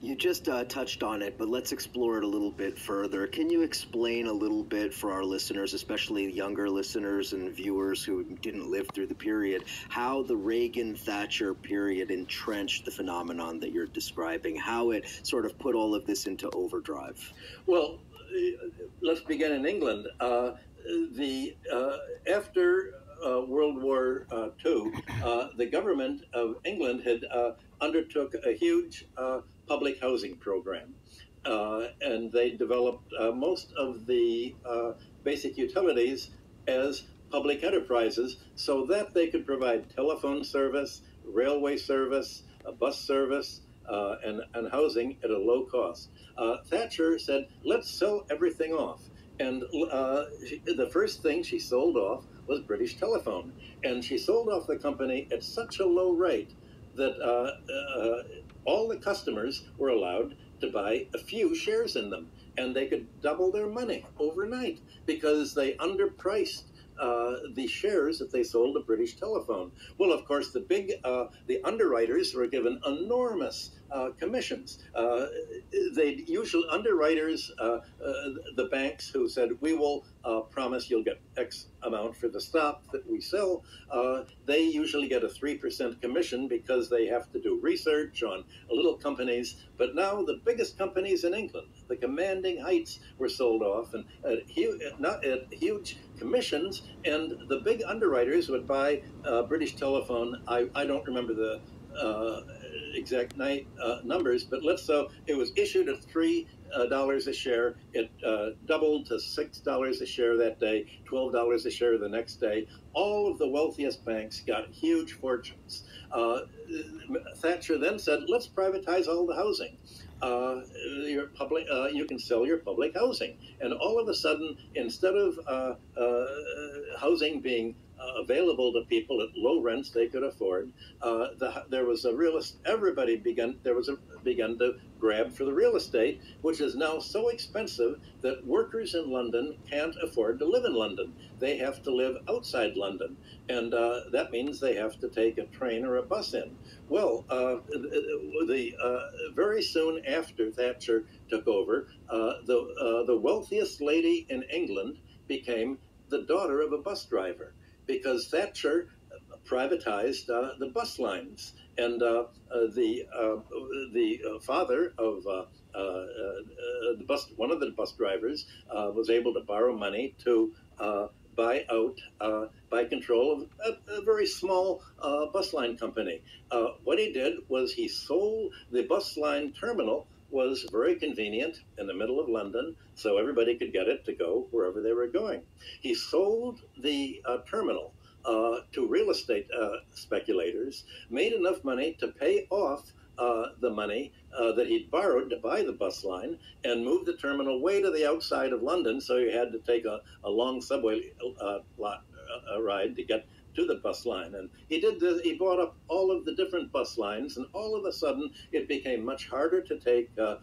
You just touched on it, but let's explore it a little bit further. Can you explain a little bit for our listeners, especially younger listeners and viewers who didn't live through the period, how the Reagan-Thatcher period entrenched the phenomenon that you're describing, how it sort of put all of this into overdrive? Well, let's begin in England. After World War II, the government of England had undertook a huge public housing program, and they developed most of the basic utilities as public enterprises so that they could provide telephone service, railway service, bus service, and housing at a low cost. Thatcher said, let's sell everything off. And the first thing she sold off was British Telephone. And she sold off the company at such a low rate that all the customers were allowed to buy a few shares in them. And they could double their money overnight because they underpriced the shares that they sold to British Telephone. Well, of course, the underwriters were given enormous commissions. They usually underwriters, the banks who said, we will promise you'll get X amount for the stock that we sell, they usually get a 3% commission because they have to do research on little companies. But now the biggest companies in England, the commanding heights, were sold off and at huge commissions, and the big underwriters would buy British Telephone. I don't remember the exact numbers, but it was issued at $3 a share. It doubled to $6 a share that day, $12 a share the next day. All of the wealthiest banks got huge fortunes. Thatcher then said, let's privatize all the housing. You can sell your public housing. And all of a sudden, instead of housing being available to people at low rents they could afford, there was a realist. Everybody began to grab for the real estate, which is now so expensive that workers in London can't afford to live in London. They have to live outside London, and that means they have to take a train or a bus in. Well, very soon after Thatcher took over, the wealthiest lady in England became the daughter of a bus driver, because Thatcher privatized the bus lines, and the father of one of the bus drivers was able to borrow money to buy control of a very small bus line company. What he did was he sold the bus line terminal. Was very convenient in the middle of London, so everybody could get it to go wherever they were going. He sold the terminal to real estate speculators, made enough money to pay off the money that he'd borrowed to buy the bus line, and moved the terminal way to the outside of London, so you had to take a long subway ride to get to the bus line. And he did this. He bought up all of the different bus lines, and all of a sudden it became much harder to take a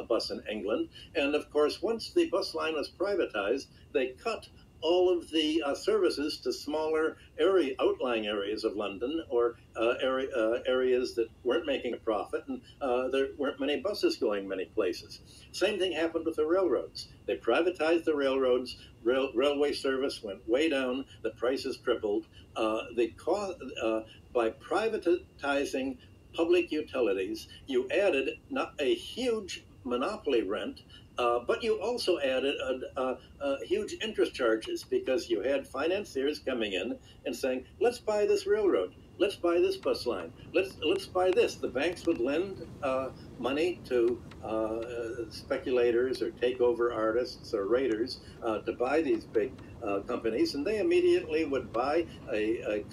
bus in England. And of course, once the bus line was privatized, they cut all of the services to smaller outlying areas of London, or areas that weren't making a profit, and there weren't many buses going many places. Same thing happened with the railroads. They privatized the railroads. Railway service went way down. The prices tripled. By privatizing public utilities, you added not a huge monopoly rent, but you also added huge interest charges, because you had financiers coming in and saying, let's buy this railroad, let's buy this bus line, let's buy this. The banks would lend money to speculators or takeover artists or raiders to buy these big companies, and they immediately would buy a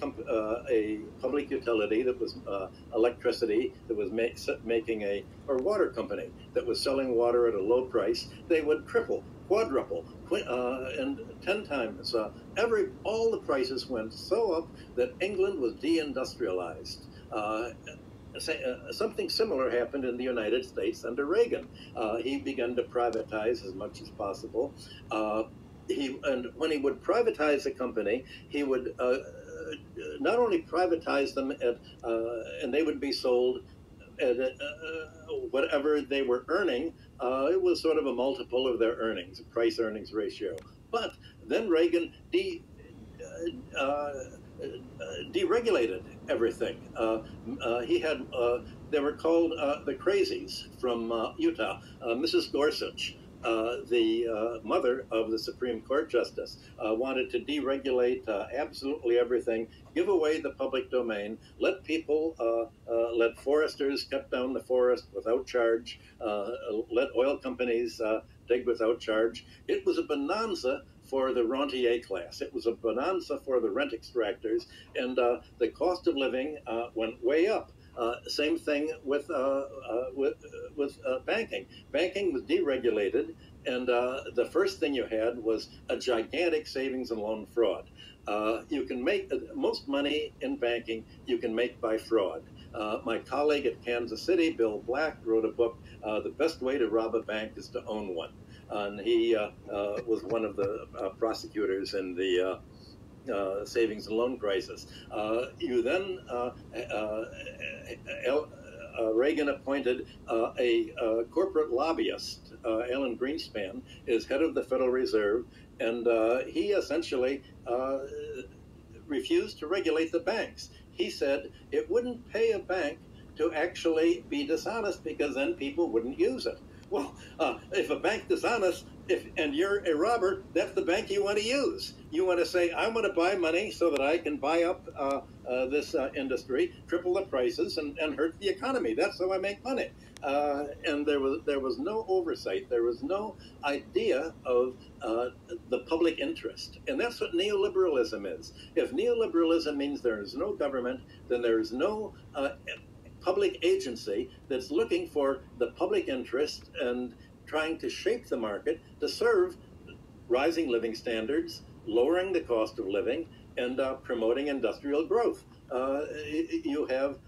public utility that was electricity, that was making or water company that was selling water at a low price. They would triple, quadruple, and 10 times. All the prices went so up that England was deindustrialized. Something similar happened in the United States under Reagan. He began to privatize as much as possible. And when he would privatize a company, he would not only privatize them and they would be sold whatever they were earning, it was sort of a multiple of their earnings, a price-earnings ratio. But then Reagan deregulated everything. He had, they were called the Crazies from Utah. Mrs. Gorsuch, the mother of the Supreme Court Justice, wanted to deregulate absolutely everything, give away the public domain, let people, let foresters cut down the forest without charge, let oil companies dig without charge. It was a bonanza for the rentier class. It was a bonanza for the rent extractors, and the cost of living went way up. Same thing with banking. Banking was deregulated, and the first thing you had was a gigantic savings and loan fraud. You can make most money in banking you can make by fraud. My colleague at Kansas City, Bill Black, wrote a book, The Best Way to Rob a Bank is to Own One. And he was one of the prosecutors in the savings and loan crisis. You then, Reagan appointed a corporate lobbyist. Alan Greenspan is head of the Federal Reserve, and he essentially refused to regulate the banks. He said it wouldn't pay a bank to actually be dishonest because then people wouldn't use it. Well, if a bank dishonest, and you're a robber, that's the bank you want to use. You want to say, I want to buy money so that I can buy up this industry, triple the prices, and hurt the economy. That's how I make money. And there was no oversight. There was no idea of the public interest. And that's what neoliberalism is. If neoliberalism means there is no government, then there is no public agency that's looking for the public interest and trying to shape the market to serve rising living standards, lowering the cost of living, and promoting industrial growth. You have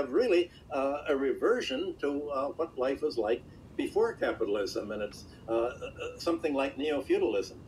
really a reversion to what life was like before capitalism, and it's something like neo-feudalism.